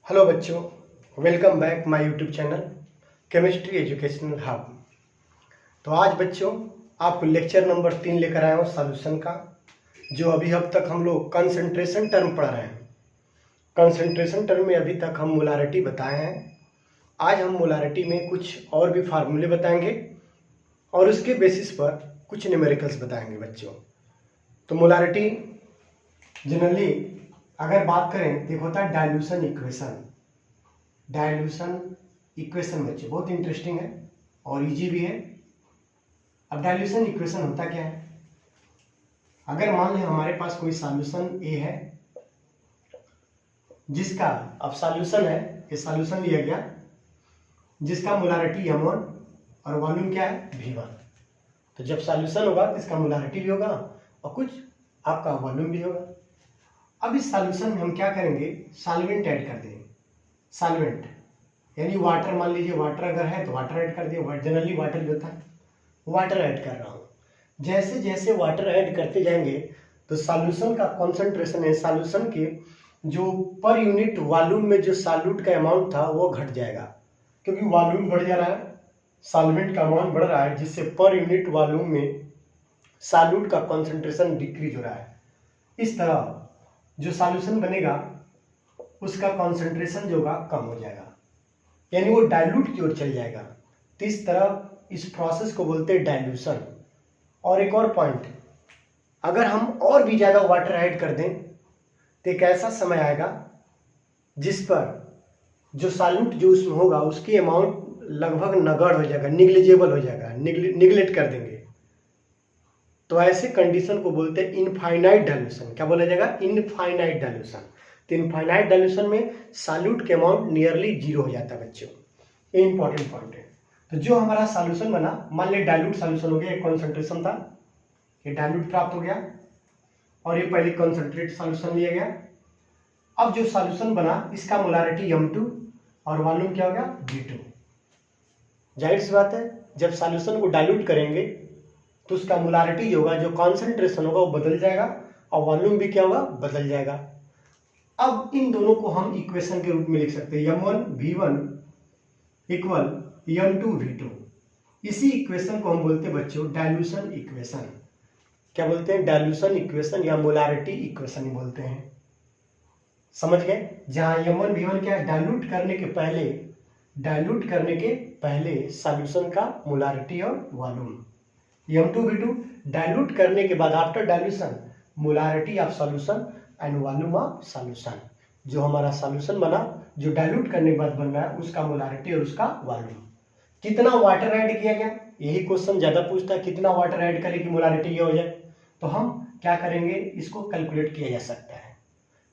Hello बच्चों, welcome back my YouTube channel chemistry educational hub. तो आज बच्चों आपको लेक्चर नंबर 3 लेकर आया हूँ सॉल्यूशन का, जो अभी अब तक हम लोग कंसंट्रेशन टर्म पढ़ रहे हैं। कंसंट्रेशन टर्म में अभी तक हम मोलारिटी बताए हैं। आज हम मोलारिटी में कुछ और भी फार्मूले बताएंगे और उसके बेसिस पर कुछ न्यूमेरिकल्स बताएंगे बच्चों। तो मोलारिटी जनरली अगर बात करें तो एक होता है डाइल्यूशन इक्वेशन। डाइल्यूशन इक्वेशन बच्चे बहुत इंटरेस्टिंग है और इजी भी है। अब डाइल्यूशन इक्वेशन होता क्या है? अगर मान लें हमारे पास कोई सॉल्यूशन ए है, जिसका अब सॉल्यूशन है, ये सॉल्यूशन लिया गया जिसका मोलारिटी m1 और वॉल्यूम क्या है v1। तो जब सॉल्यूशन होगा तो इसका मोलारिटी भी होगा और कुछ आपका वॉल्यूम भी होगा। अब इस सॉल्यूशन में हम क्या करेंगे, सॉल्वेंट ऐड कर देंगे। सॉल्वेंट यानी वाटर, मान लीजिए वाटर अगर है तो वाटर ऐड कर दिए। जनरली वाटर जो होता है वाटर ऐड कर रहा हूँ। जैसे जैसे वाटर ऐड करते जाएंगे तो सॉल्यूशन का कॉन्सेंट्रेशन है, सॉल्यूशन के जो पर यूनिट वॉल्यूम में जो सॉल्यूट का अमाउंट था वो घट जाएगा, क्योंकि वॉल्यूम बढ़ जा रहा है, सॉल्वेंट का अमाउंट बढ़ रहा है, जिससे पर यूनिट वॉल्यूम में सॉल्यूट का कॉन्सेंट्रेशन डिक्रीज हो रहा है। इस तरह जो सॉल्यूशन बनेगा उसका कॉन्सेंट्रेशन जो होगा कम हो जाएगा, यानी वो डाइल्यूट की ओर चल जाएगा। तो इस तरह इस प्रोसेस को बोलते हैं डाइल्यूशन। और एक और पॉइंट, अगर हम और भी ज़्यादा वाटर ऐड कर दें तो एक ऐसा समय आएगा जिस पर जो सॉल्यूट जो उसमें होगा उसकी अमाउंट लगभग नगण्य हो जाएगा, निग्लिजिबल हो जाएगा, निगलेक्ट कर देंगे। तो ऐसे कंडीशन को बोलते हैं इनफाइनाइट डाइल्यूशन। क्या बोला जाएगा? Infinite dilution. तो इनफाइनाइट डाइल्यूशन में सॉल्यूट के अमाउंट नियरली जीरो हो जाता है बच्चों। ये इंपॉर्टेंट पॉइंट है। तो जो हमारा सॉल्यूशन बना, मान ली डाइल्यूट सॉल्यूशन हो गया, एक कॉन्सेंट्रेशन था, ये डाइल्यूट प्राप्त हो गया और ये पहले कॉन्सेंट्रेट सॉल्यूशन लिया गया। अब जो सॉल्यूशन बना इसका मोलारिटी m2 और वॉल्यूम क्या हो गया v2। जाहिर सी बात है, जब सॉल्यूशन को डाइल्यूट करेंगे तो उसका मोलारिटी जो होगा, जो कॉन्सेंट्रेशन होगा वो बदल जाएगा और वॉल्यूम भी क्या होगा, बदल जाएगा। अब इन दोनों को हम इक्वेशन के रूप में लिख सकते हैं, m1 v1 equal m2 v2। इसी इक्वेशन को हम बोलते हैं बच्चों डाइल्यूशन इक्वेशन। क्या बोलते हैं? डाइल्यूशन इक्वेशन या मोलारिटी इक्वेशन ही बोलते हैं। समझ गए? जहां m1 v1 क्या है, डाइल्यूट करने के पहले सॉल्यूशन का मोलारिटी और वॉल्यूम। m2 v2 डाइल्यूट करने के बाद after dilution molarity of solution and volume of solution. जो हमारा सॉल्यूशन बना, जो डाइल्यूट करने के बाद बन रहा है, उसका मोलारिटी और उसका वॉल्यूम। कितना वाटर ऐड किया गया, यही क्वेश्चन ज्यादा पूछता है, कितना वाटर ऐड करें कि मोलारिटी ये हो जाए। तो हम क्या करेंगे, इसको कैलकुलेट किया जा सकता है।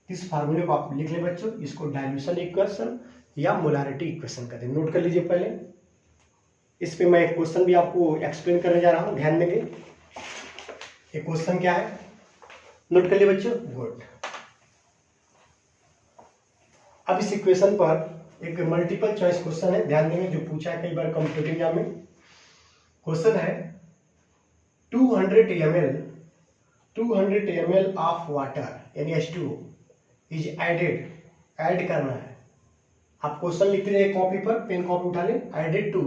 इस फार्मूले को आप लिख ले बच्चों, इसको डाइल्यूशन इक्वेशन या मोलारिटी इक्वेशन कहते हैं। नोट कर लीजिए पहले। इस पे मैं एक क्वेश्चन भी आपको एक्सप्लेन करने जा रहा हूं, ध्यान देंगे। ये क्वेश्चन क्या है, नोट कर लिए बच्चों। गुड। अब इस इक्वेशन पर एक मल्टीपल चॉइस क्वेश्चन है, ध्यान देंगे, जो पूछा है कई बार कॉम्पिटिटिव एग्जाम में। क्वेश्चन है 200 ml ऑफ वाटर यानी H2O इज ऐड करना है। आप क्वेश्चन लिखते रहिए कॉपी पर, पेन कॉपी उठा लें। Added to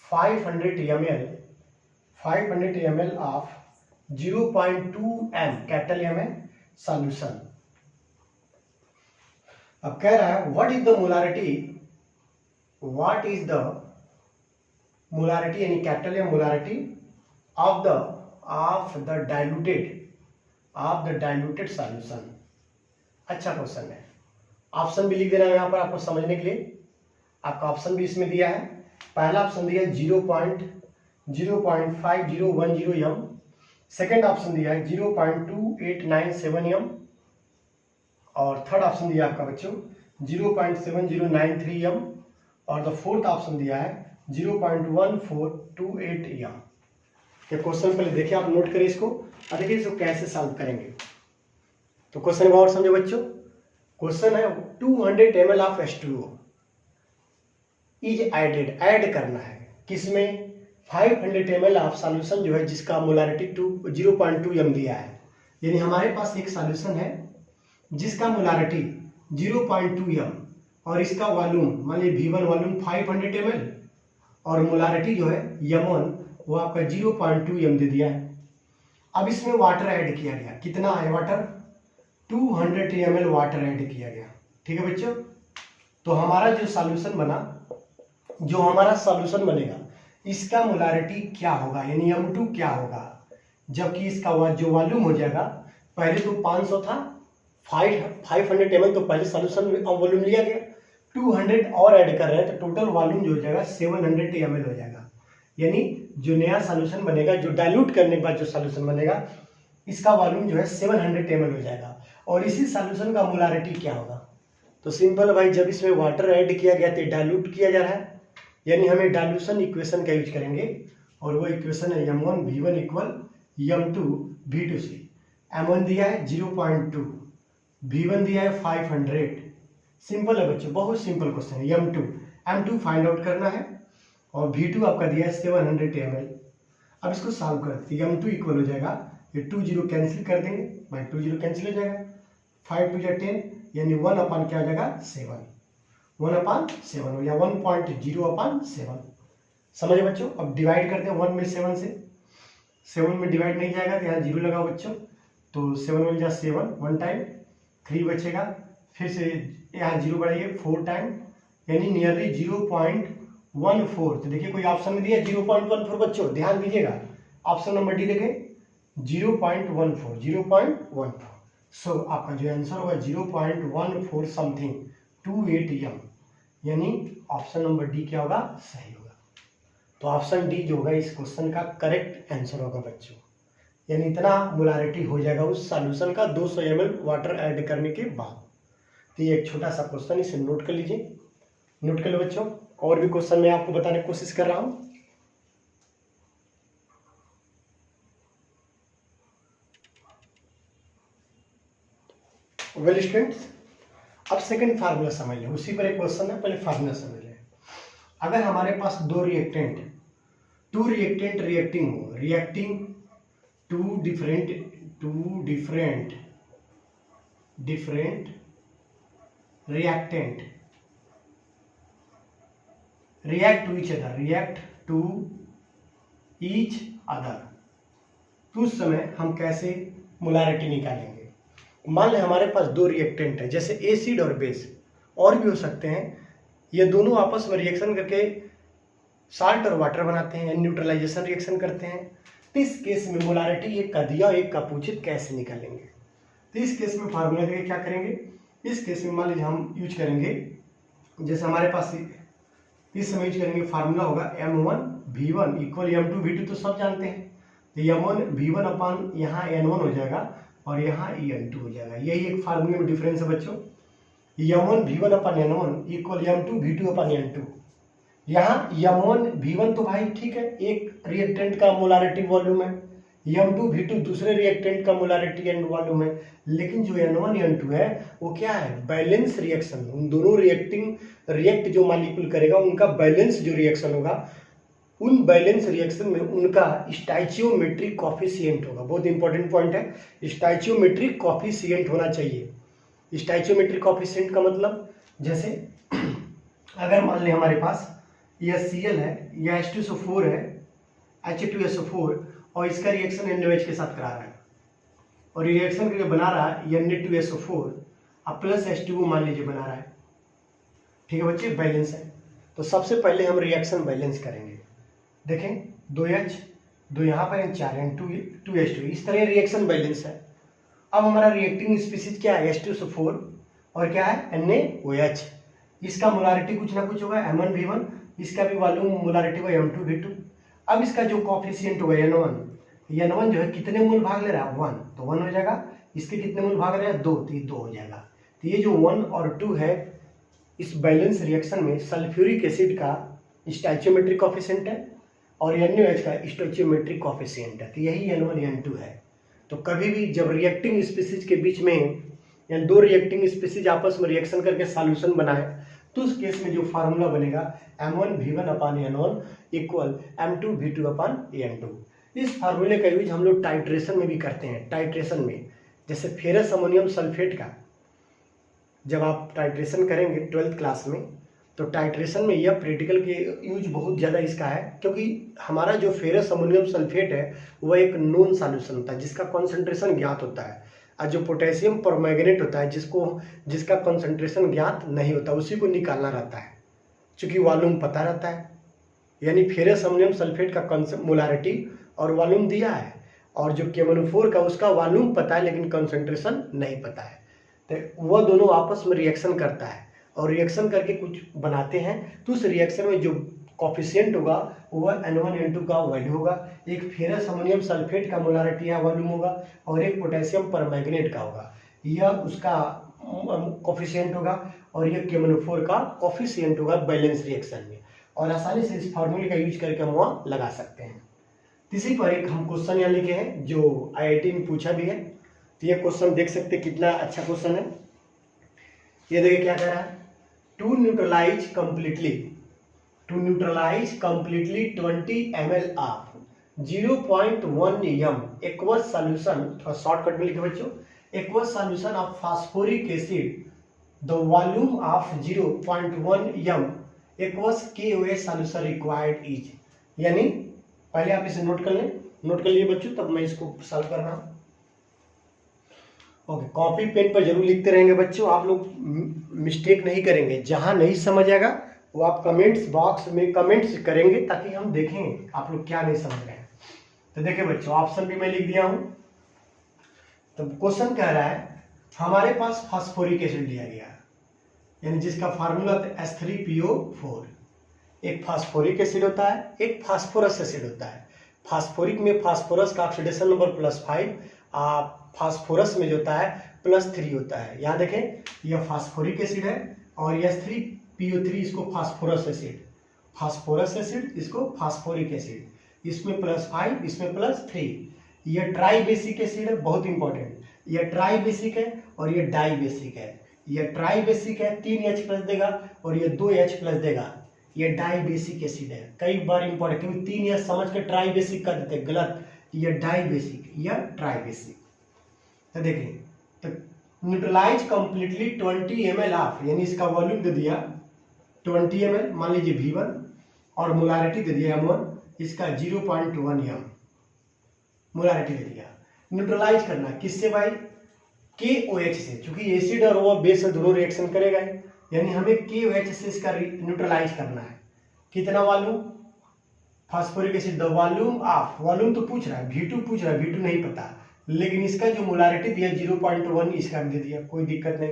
500 ml of 0.2 m, capital M है, सॉल्यूशन। अब कह रहा है व्हाट इज द मोलारिटी यानी capital M molarity of the diluted solution. अच्छा क्वेश्चन है। ऑप्शन भी लिख दे रहा हूं यहां पर आपको समझने के लिए। आपका ऑप्शन भी इसमें दिया है। पहला ऑप्शन दिया है 0.5010 m। सेकेंड ऑप्शन दिया है 0.2897 m और थर्ड ऑप्शन दिया है आपका बच्चों 0.7093 m और द फोर्थ ऑप्शन दिया है 0.1428 m। ये क्वेश्चन पहले देखिए, आप नोट करें इसको और देखिए इसको कैसे सॉल्व करेंगे। तो क्वेश्चन को और समझो बच्चों। क्वेश्चन है 200 ml of H2O is add करना है, किसमें? 500 ml ऑफ सॉल्यूशन जो है जिसका मोलारिटी 0.2 m दिया है। यानी हमारे पास एक सॉल्यूशन है जिसका मोलारिटी 0.2 m और इसका वॉल्यूम मान लीजिए V1 वॉल्यूम 500 ml और मोलारिटी जो है M1 वो आपका 0.2 m दे दिया है। अब इसमें वाटर ऐड किया गया, कितना है वाटर, 200 ml वाटर ऐड किया गया। ठीक है बच्चों, तो हमारा जो सॉल्यूशन बना, जो हमारा सॉल्यूशन बनेगा इसका मोलारिटी क्या होगा, यानी M2 क्या होगा, जबकि इसका जो वॉल्यूम हो जाएगा, पहले तो 500 था, 500 ml तो पहले सॉल्यूशन में वॉल्यूम लिया गया, 200 और ऐड कर रहे हैं तो टोटल वॉल्यूम जो हो जाएगा 700 ml हो जाएगा। यानी जो नया सॉल्यूशन बनेगा, जो डाइल्यूट करने के बाद जो सॉल्यूशन बनेगा, इसका वॉल्यूम जो है 700 ml हो जाएगा। और इसी सॉल्यूशन का मोलारिटी क्या होगा, तो सिंपल भाई, जब इसमें वाटर ऐड किया गया तो डाइल्यूट किया जा रहा है, यानी हमें डाइल्यूशन इक्वेशन का यूज करेंगे, और वो इक्वेशन है M1 V1 equal M2 V2 से। M1 दिया है 0.2, V1 दिया है 500। सिंपल है बच्चों, बहुत सिंपल क्वेश्चन है। M2 फाइंड आउट करना है और V2 आपका दिया है 700 ml। अब इसको सॉल्व करते हैं। M2 इक्वल हो जाएगा, ये 2 0 कैंसिल कर देंगे, भाई 2 0 कैंसिल हो जाएगा, 5 2 10, यानी 1 अपन क्या हो जाएगा 7, 1/7 हो गया, 1.0/7। समझे बच्चों। अब डिवाइड करते हैं 1 में 7 से, 7 में डिवाइड नहीं जाएगा तो यहाँ 0 लगाओ बच्चों, तो 7 1 जा 7, 1 टाइम, 3 बचेगा, फिर से यहाँ 0 बढ़ाइए 4 टाइम, यानी नियरली 0.14। तो देखिए कोई ऑप्शन में दिया 0.14 बच्चों, ध्यान दीजिएगा, ऑप्शन नंबर डी देखें 0.14। सो आपका जो आंसर होगा 0.14 समथिंग 28 m, यानी ऑप्शन नंबर डी क्या होगा, सही होगा। तो ऑप्शन डी जो होगा इस क्वेश्चन का करेक्ट आंसर होगा बच्चों, यानी इतना मोलारिटी हो जाएगा उस सॉल्यूशन का 200 ml वाटर ऐड करने के बाद। तो ये एक छोटा सा क्वेश्चन, इसे नोट कर लीजिए, नोट कर लो बच्चों। और भी क्वेश्चन मैं आपको बताने की कोशिश कर रहा हूं। वेल स्टूडेंट्स, अब सेकंड फार्मूला समझ लें, उसी पर एक क्वेश्चन है, पहले फार्मूला समझ लें। अगर हमारे पास टू रिएक्टेंट रिएक्टिंग हो, reacting to different reactant react to each other, तो उस समय हम कैसे मोलारिटी निकालेंगे। मान लें हमारे पास दो रिएक्टेंट है, जैसे एसिड और बेस, और भी हो सकते हैं, ये दोनों आपस में रिएक्शन करके साल्ट और वाटर बनाते हैं, न्यूट्रलाइजेशन रिएक्शन करते हैं। तो इस केस में मोलारिटी एक का दिया एक का पूछित कैसे निकालेंगे। तो इस केस में फार्मूला देके क्या करेंगे, इस केस में मान लीजिए हम यूज करेंगे, जैसे हमारे पास इस समय यूज करेंगे, फार्मूला होगा M1 V1 equal M2 V2, तो सब जानते हैं। तो M1 V1 अपन यहाँ N1 हो जाएगा और यहाँ N2 हो जाएगा, यही एक फार्मूले में डिफरेंस है बच्चों। M1 V1 अपन N1 इक्वल M2 V2 अपन N2। यहाँ M1 V1 तो भाई ठीक है, एक रिएक्टेंट का मोलारिटी वॉल्यूम है, M2 V2 दूसरे रिएक्टेंट का मोलारिटी एंड वॉल्यूम है, लेकिन जो N1 N2 है वो क्या है, बैलेंस रिएक्शन। उन दोनों रिएक्ट जो मॉलिक्यूल करेगा उनका बैलेंस जो रिएक्शन होगा, उन बैलेंस रिएक्शन में उनका स्टोइचियोमेट्रिक कोफिशिएंट होगा। बहुत इंपॉर्टेंट पॉइंट है, स्टोइचियोमेट्रिक कोफिशिएंट होना चाहिए। स्टोइचियोमेट्रिक कोफिशिएंट का मतलब, जैसे अगर मान लें हमारे पास यह Cl है, यह H2SO4 है, H2SO4, और इसका रिएक्शन NaOH के साथ करा रहा है, और रिएक्शन करके बना रहा है Na2SO4 अब प्लस H2O मान लीजिए बना रहा है। ठीक है बच्चे, बैलेंस है। तो सबसे पहले हम रिएक्शन बैलेंस करेंगे। देखें 2H, 2 यहाँ पर 4 2H2, इस तरह रिएक्शन बैलेंस है। अब हमारा रिएक्टिंग स्पीसीज क्या है, H2SO4 और क्या है NaOH। इसका मोलारिटी कुछ ना कुछ होगा M1 V1, इसका भी वॉल्यूम मोलारिटी होगा M2 V2। अब इसका जो कोफिशिएंट होगा N1 जो है कितने मोल भाग ले रहा है 1, तो 1 हो जाएगा। इसके कितने मोल भाग रहे हैं 2, तो ये 2 हो जाएगा। तो ये जो 1 और 2 है इस बैलेंस रिएक्शन में सल्फ्यूरिक एसिड का स्टोइचियोमेट्रिक कोफिशिएंट है और NaOH का स्टोइचियोमेट्रिक कोफिशिएंट है, तो यही N1 N2 है। तो कभी भी जब रिएक्टिंग स्पीसीज के बीच में या दो रिएक्टिंग स्पीसीज आपस में रिएक्शन करके सॉल्यूशन बनाए, तो उस केस में जो फार्मूला बनेगा M1 V1 अपान N1 इक्वल M2 V2 अपान N2। इस फार्मूले का यूज हम लोग टाइट्रेशन में भी करते हैं। टाइट्रेशन में जैसे फेरस अमोनियम सल्फेट का जब आप टाइट्रेशन करेंगे 12th क्लास में, तो टाइट्रेशन में यह प्रैक्टिकल के यूज बहुत ज़्यादा इसका है, क्योंकि हमारा जो फेरस अमोनियम सल्फेट है वह एक नोन सॉल्यूशन होता है जिसका कॉन्सेंट्रेशन ज्ञात होता है, और जो पोटेशियम परमैंगनेट होता है जिसका कॉन्सेंट्रेशन ज्ञात नहीं होता, उसी को निकालना रहता है। चूँकि वॉल्यूम पता रहता है, यानी फेरस अमोनियम सल्फेट का मोलारिटी और वॉल्यूम दिया है, और जो KMnO4 का उसका वॉल्यूम पता है लेकिन कॉन्सेंट्रेशन नहीं पता है, तो वह दोनों आपस में रिएक्शन करता है और रिएक्शन करके कुछ बनाते हैं। तो उस रिएक्शन में जो कॉफिशिएंट होगा वह N1 N2 का वैल्यू होगा, एक फेरस अमोनियम सल्फेट का मोलारिटी या वॉल्यूम होगा, और एक पोटेशियम परमैंगनेट का होगा, यह उसका कॉफिशिएंट होगा, और यह KMnO4 का कॉफिशिएंट होगा बैलेंस रिएक्शन में। और आसानी से इस फार्मूले का यूज करके हम वहाँ लगा सकते हैं। इसी पर एक हम क्वेश्चन यहाँ लिखे हैं जो IIT में पूछा भी है, तो ये क्वेश्चन देख सकते हैं कितना अच्छा क्वेश्चन है। ये देखिए क्या कह रहा है, to neutralise completely 20 ml of 0.1 m aqueous solution, थोड़ा शॉर्टकट में लिखे बच्चों, aqueous solution of phosphoric acid the volume of 0.1 m aqueous KOH solution required is. यानी पहले आप इसे नोट कर लें, नोट कर लिए बच्चों, तब मैं इसको सॉल्व कर रहा हूँ। ओके, कॉपी पेन पर जरूर लिखते रहेंगे बच्चों, आप लोग मिस्टेक नहीं करेंगे। जहां नहीं समझ आएगा वो आप कमेंट्स बॉक्स में कमेंट्स करेंगे ताकि हम देखें आप लोग क्या नहीं समझ रहे हैं। तो देखिए बच्चों, ऑप्शन भी मैं लिख दिया हूं। तो क्वेश्चन कह रहा है हमारे पास फास्फोरिक एसिड दिया गया, यानी जिसका फार्मूला H3PO4। एक फास्फोरिक एसिड होता है, एक फास्फोरस एसिड होता है। फास्फोरिक में फास्फोरस का ऑक्सीडेशन नंबर +5, फास्फोरस में जो होता है +3 होता है। यहाँ देखें, यह फास्फोरिक एसिड है और यह H3PO3 इसको फास्फोरस एसिड इसको फास्फोरिक एसिड, इसमें +5 इसमें +3। यह ट्राई बेसिक एसिड है, बहुत इंपॉर्टेंट, यह ट्राई बेसिक है और यह डाई बेसिक है। यह ट्राई बेसिक है 3H+ देगा और यह 2H+ देगा, यह डाई बेसिक एसिड है। कई बार इंपॉर्टेंट, क्योंकि 3H समझ के ट्राई बेसिक कर देते, गलत, यह डाई बेसिक, यह ट्राई बेसिक। तो देखिए, तो न्यूट्रलाइज कंप्लीटली 20 ml ऑफ, यानी इसका वॉल्यूम दे दिया 20 ml, मान लीजिए V1, और मोलारिटी दे दिया M1, इसका 0.1 m मोलारिटी दे दिया। न्यूट्रलाइज करना किससे भाई, KOH से, क्योंकि एसिड और वो बेस दोनों रिएक्शन करेगा, यानी हमें KOH से इसका न्यूट्रलाइज करना है। कितना volume, phosphoric acid the volume of, volume तो पूछ रहा है, V2 पूछ रहा है, V2 नहीं पता, लेकिन इसका जो मोलारिटी दिया 0.1 इसका भी दे दिया, कोई दिक्कत नहीं।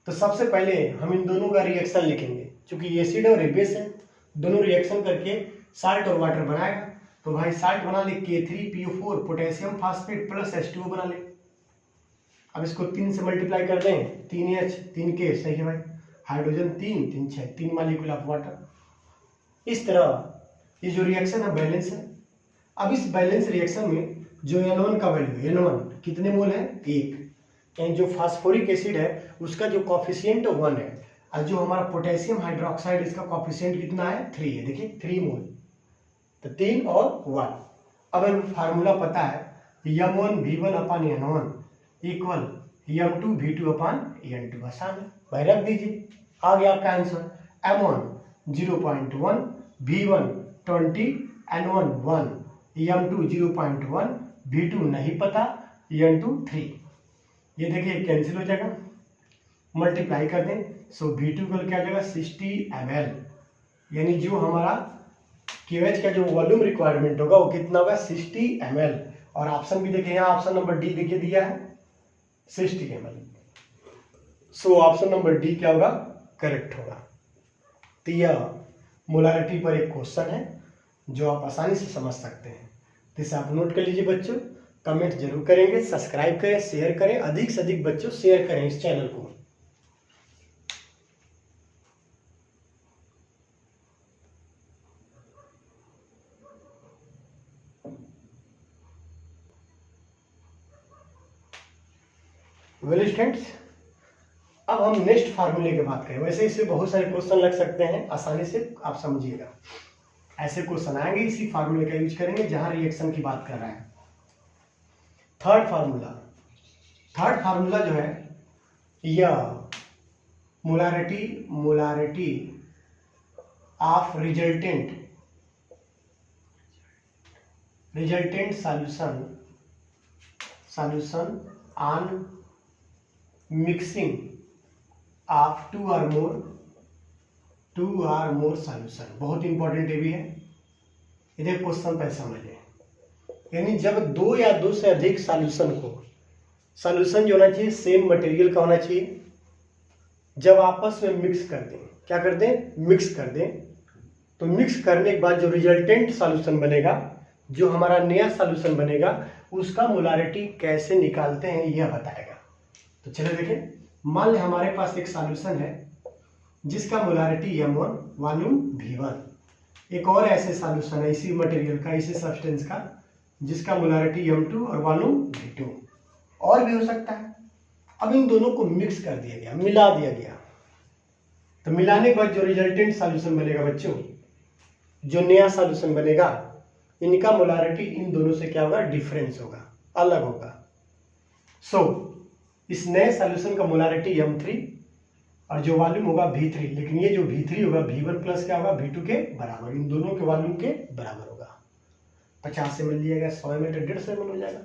तो सबसे पहले हम इन दोनों का रिएक्शन लिखेंगे, क्योंकि एसिड और बेस है, दोनों रिएक्शन करके साल्ट और वाटर बनाएगा। तो भाई साल्ट बना ले K3PO4 potassium phosphate plus H2O बना ले। अब इसको 3 से मल्टीप्लाई कर दें, 3H 3K, सही है भाई, हाइड्रोजन 3 3 6, 3 मॉलिक्यूल ऑफ वाटर। इस तरह ये जो रिएक्शन है बैलेंस है। अब इस बैलेंस रिएक्शन में जो N1 का वैल्यू, N1 कितने मोल है, 1, यानी जो फास्फोरिक एसिड है उसका जो कॉफिशिएंट 1 है, और जो हमारा पोटेशियम हाइड्रोक्साइड इसका कॉफिशिएंट कितना है, 3 है। देखिए 3 मोल, तो 3 और 1। अब हमें फार्मूला पता है, M1 V1/N1 equal M2 V2/N2, आसान है भाई, रख दीजिए, आ गया आपका answer. M1 0.1, V1 20, N1 1, M2 0.1, V2 नहीं पता, N2 3। ये देखिए कैंसिल हो जाएगा, मल्टीप्लाई कर दें, सो V2 का क्या हो जाएगा 60 ml, यानी जो हमारा KOH का जो वॉल्यूम रिक्वायरमेंट होगा वो कितना होगा 60 ml। और ऑप्शन भी देखिए, यहाँ ऑप्शन नंबर डी देखिए दिया है 60 ml, so option number D क्या होगा, करेक्ट होगा। तो यह मोलारिटी पर एक क्वेश्चन है जो आप आसानी से समझ सकते हैं, तो इसे आप नोट कर लीजिए बच्चों। कमेंट जरूर करेंगे, सब्सक्राइब करें, शेयर करें, अधिक से अधिक बच्चों शेयर करें इस चैनल को। वेल स्टूडेंट्स, अब हम नेक्स्ट फार्मूले की बात करें। वैसे इससे बहुत सारे क्वेश्चन लग सकते हैं, आसानी से आप समझिएगा, ऐसे क्वेश्चन आएंगे, इसी फार्मूले का यूज करेंगे जहां रिएक्शन की बात कर रहे हैं। थर्ड फार्मूला जो है, यह molarity of resultant solution on mixing of two or more solution। बहुत इंपॉर्टेंट ये भी है, इधर क्वेश्चन पे समझिए। यानी जब दो या दो से अधिक सॉल्यूशन जो होना चाहिए सेम मटेरियल का होना चाहिए, जब आपस में मिक्स कर दें, क्या कर दें, मिक्स कर दें, तो मिक्स करने के बाद जो रिजल्टेंट सॉल्यूशन बनेगा, जो हमारा नया सॉल्यूशन बनेगा, उसका मोलारिटी कैसे निकालते हैं यह बताएगा। तो चलिए देखें, मान लें हमारे पास एक सॉल्यूशन है जिसका मोलारिटी M1, वॉल्यूम V1, एक और ऐसे सॉल्यूशन है इसी मटेरियल का, इसी सब्सटेंस का, जिसका मोलारिटी M2 और वॉल्यूम V2, और भी हो सकता है। अब इन दोनों को मिक्स कर दिया गया, मिला दिया गया, तो मिलाने के बाद जो रिजल्टेंट सॉल्यूशन बनेगा बच्चों, जो नया सॉल्यूशन बनेगा, इनका मोलारिटी इन दोनों से क्या होगा, डिफरेंस होगा, अलग होगा। इस नए सॉल्यूशन का मोलारिटी M3 और जो वॉल्यूम होगा V3, लेकिन ये जो V3 होगा V1 प्लस क्या होगा, V2 के बराबर, इन दोनों के वॉल्यूम के बराबर होगा। 50 ml लिया गया, 100 ml 150 ml हो जाएगा,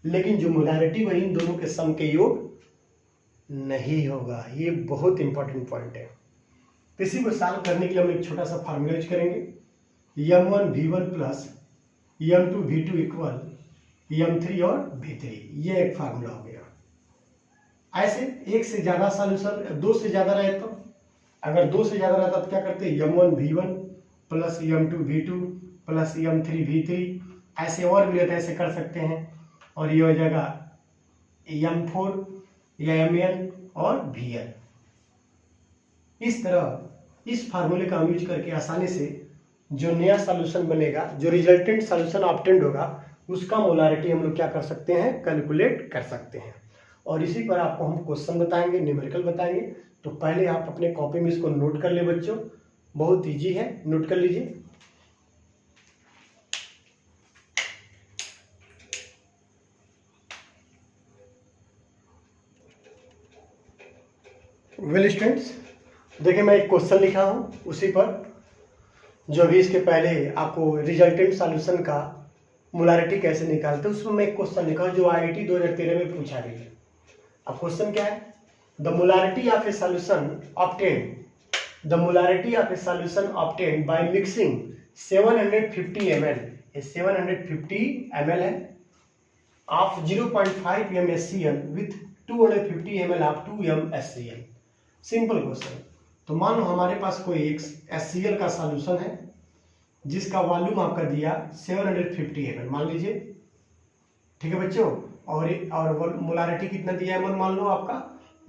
लेकिन जो मोलारिटी वही इन दोनों के सम के योग नहीं होगा। ये बहुत इंपॉर्टेंट पॉइंट है। तो इसी को सॉल्व करने के लिए हम एक छोटा सा फार्मूला यूज करेंगे, M1 V1 plus M2 V2 equal M3 और V3, ये एक फार्मूला हो गया। ऐसे एक से ज्यादा सॉल्यूशन, दो से ज्यादा रहे तो, अगर दो से ज्यादा रहता तो क्या करते, M1 V1 plus M2 V2 plus M3 V3, ऐसे और भी रहते, ऐसे कर सकते हैं, और ये हो जाएगा M4 या Mn और Vn। इस तरह इस फार्मूले का हम यूज करके आसानी से जो नया सॉल्यूशन बनेगा, जो रिजल्टेंट सॉल्यूशन ऑब्टेन्ड होगा, उसका मोलारिटी हम लोग क्या कर सकते हैं, कैलकुलेट कर सकते हैं। और इसी पर आपको हम क्वेश्चन बताएंगे, न्यूमेरिकल बताएंगे। तो पहले आप अपने कॉपी में इसको नोट कर ले बच्चों, बहुत इजी है, नोट कर लीजिए। वेल स्टूडेंट्स, देखिए मैं एक क्वेश्चन लिखा हूं, उसी पर जो भी इसके पहले आपको रिजल्टेंट सॉल्यूशन का मोलारिटी कैसे निकालते हैं, उसमें मैं एक क्वेश्चन लिखा हूं जो IIT 2013 में पूछा गया है। अब क्वेश्चन क्या है, the molarity of A solution obtained by mixing 750 ml, 750 ml है, of 0.5 MnHCl with 250 ml of 2 MnHCl। Simple question. तो मान लो हमारे पास कोई एक HCl का सॉल्यूशन है जिसका वॉल्यूम आपका दिया 750 ml, मान लीजिए, ठीक है बच्चों, और मोलारिटी कितना दिया है, मान लो आपका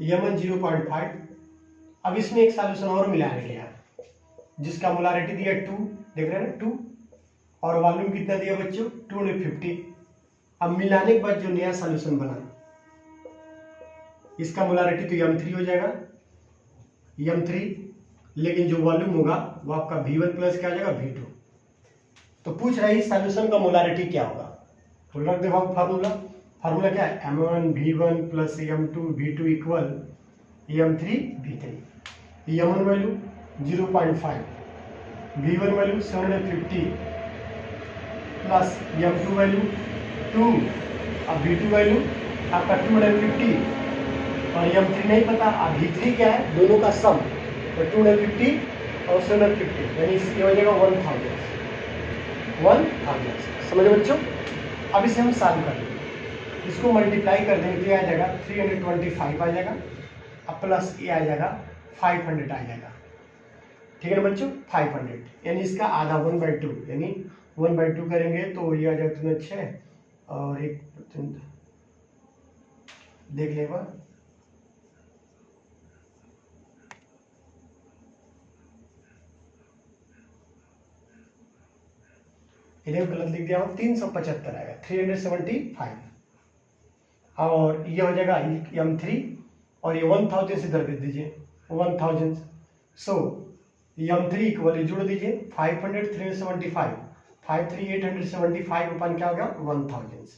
Mn 0.5। अब इसमें एक सॉल्यूशन और मिलाने गया जिसका मोलारिटी दिया 2, देख रहे हैं ना 2, और वॉल्यूम कितना दिया बच्चों, 250। अब मिलाने के बाद जो नया सॉल्यूशन बना, इसका मोलारिटी तो M3 हो जाएगा, M3, लेकिन जो वॉल्यूम होगा वो आपका V1 प्लस क्या आ जाएगा, V2। तो पूछ रहा है इस सॉल्यूशन का मोलारिटी क्या होगा, तो रख दे फार्मूला क्या है, M1 V1 plus M2 V2 equal M3 V3। M1 value 0.5, V1 value 750 plus M2 value 2 और V2 वैल्यू आपका 250, और M3 नहीं पता, अब V3 क्या है, दोनों का सम, तो 250 और 750, यानी इसकी हो जाएगा 1000। समझ बच्चों। अब इसे हम सॉल्व कर लेंगे, इसको मल्टीप्लाई कर देंगे तो आ जाएगा 325 आ जाएगा, अब प्लस ये आ जाएगा 500 आ जाएगा, ठीक है ना बच्चों, 500, यानी इसका आधा 1/2, यानी 1/2 करेंगे तो ये आ जाएगा तुम्हें 6 और 1% देख लेगा, इन्हें गलत लिख दिया हूँ, 375 आएगा, 375, और ये हो जाएगा M3, और ये 1000 से इधर भेज दीजिए 1000। सो M3 इक्वल जोड़ दीजिए 500 375, 53875 अपन क्या हो गया 1000।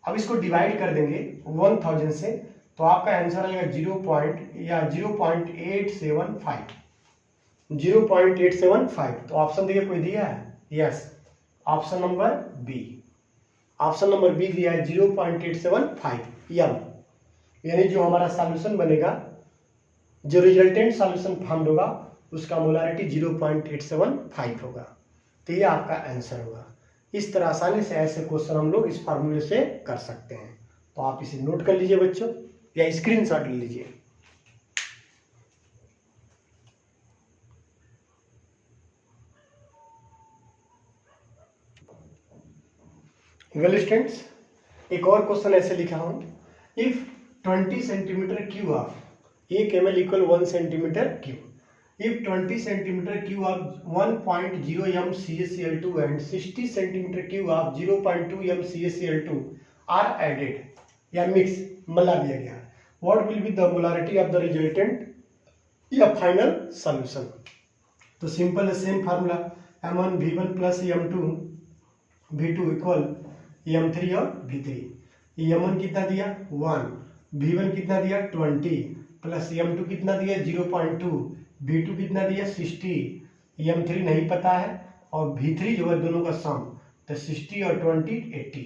अब इसको डिवाइड कर देंगे 1000 से, तो आपका आंसर आएगा 0.875। 0.875। तो ऑप्शन देखिए कोई दिया है? Yes, option number B. Option number B दिया है 0.875 यम, यानी जो हमारा सॉल्यूशन बनेगा, जो रिजल्टेंट सॉल्यूशन फॉर्म होगा, उसका मोलारिटी 0.875 होगा। तो ये आपका आंसर होगा। इस तरह आसानी से ऐसे क्वेश्चन हम लोग इस फार्मूले से कर सकते हैं। तो आप इसे नोट कर लीजिए बच्चों, या स्क्रीनशॉट ले लीजिए। वेल स्टूडेंट्स, एक और क्वेश्चन ऐसे लिखा हूं, if 20 centimetre cube of 1 ml equal 1 centimetre cube, if 20 centimeter cube of 1.0 m CaCl2 and 60 centimeter cube of 0.2 m CaCl2 are added या मिक्स मिला दिया गया, what will be the molarity of the resultant या final solution. तो simple है, same formula m1 v1 plus m2 v2 equal m3 और v3। m1 कितना दिया 1, v1 कितना दिया 20 प्लस m2 कितना दिया 0.2, V2 कितना दिया 60, M3 नहीं पता है, और V3 जो है दोनों का सम, तो 60 और 20 80।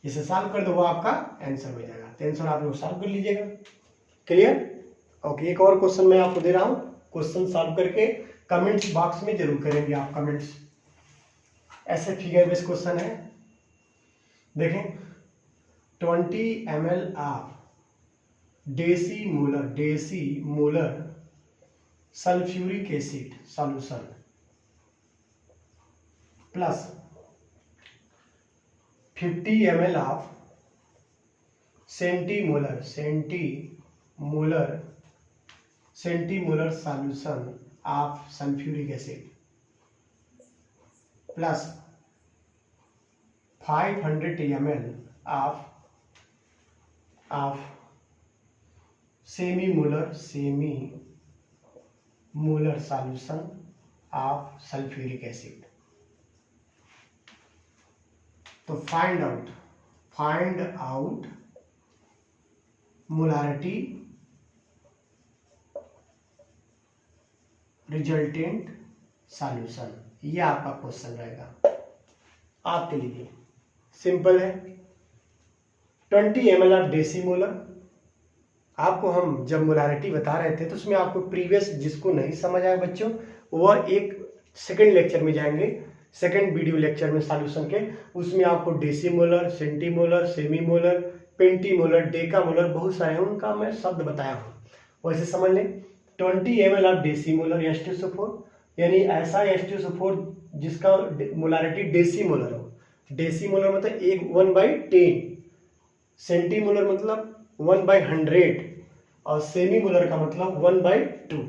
इसे सॉल्व कर दो, वो आपका आंसर हो जाएगा। तो आंसर आप लोग सॉल्व कर लीजिएगा। क्लियर? ओके, एक और क्वेश्चन मैं आपको दे रहा हूं, क्वेश्चन सॉल्व करके कमेंट्स बॉक्स में जरूर करेंगे आप कमेंट्स। ऐसे फिगर बेस्ड क्वेश्चन है, देखें 20 ml of decimolar sulphuric acid solution plus 50 ml of centimolar solution of sulphuric acid plus 500 ml of semimolar solution of sulphuric acid. तो find out molarity resultant solution, ये आपका question रहेगा आपके लिए। Simple है, 20 ml of डेसीमोलर, आपको हम जब मोलारिटी बता रहे थे तो उसमें आपको प्रीवियस, जिसको नहीं समझ आया बच्चों, वह एक सेकंड लेक्चर में जाएंगे, सेकंड वीडियो लेक्चर में सॉल्यूशन के, उसमें आपको डेसीमोलर, सेंटीमोलर, सेमीमोलर, पेंटीमोलर, डेकामोलर, बहुत सारे हैं, उनका मैं शब्द बताया हूँ, वैसे समझ लें। 20 ml ऑफ डेसीमोलर H2SO4, यानी ऐसा H2SO4 जिसका मोलारिटी डेसीमोलर हो। डेसीमोलर मतलब 1/10, सेंटीमोलर मतलब 1/100, और सेमीमोलर का मतलब 1/2,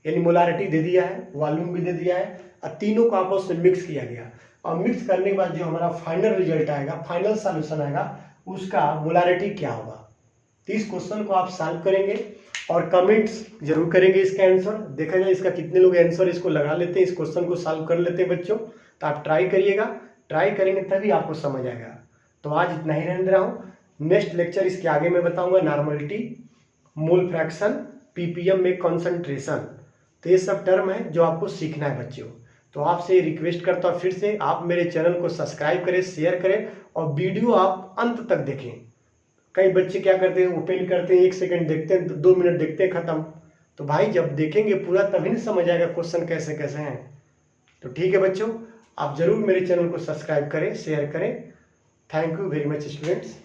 यानी मोलारिटी दे दिया है, वॉल्यूम भी दे दिया है, और तीनों को आपस में मिक्स किया गया। और मिक्स करने के बाद जो हमारा फाइनल रिजल्ट आएगा, फाइनल सॉल्यूशन आएगा, उसका मोलारिटी क्या होगा। तो इस क्वेश्चन को आप सॉल्व करेंगे और कमेंट्स जरूर करेंगे इसका आंसर। देखा जाए इसका कितने लोग आंसर इसको लगा लेते हैं, इस क्वेश्चन को सॉल्व कर लेते हैं बच्चों। तो आप ट्राई करिएगा, ट्राई करेंगे तभी आपको समझ आएगा। तो आज इतना ही रहने दे रहा हूँ, नेक्स्ट लेक्चर इसके आगे मैं बताऊंगा नॉर्मलिटी, मोल फ्रैक्शन, पीपीएम में कंसंट्रेशन। तो ये सब टर्म है जो आपको सीखना है बच्चों। तो आपसे रिक्वेस्ट करता हूँ फिर से, आप मेरे चैनल को सब्सक्राइब करें, शेयर करें, और वीडियो आप अंत तक देखें। कई बच्चे क्या करते हैं, ओपन करते हैं, 1 सेकंड देखते हैं, 2 मिनट देखते हैं, खत्म। तो भाई जब देखेंगे पूरा तभी नहीं समझ आएगा क्वेश्चन कैसे कैसे हैं। तो ठीक है बच्चों, आप जरूर मेरे चैनल को सब्सक्राइब करें, शेयर करें। Thank you very much students.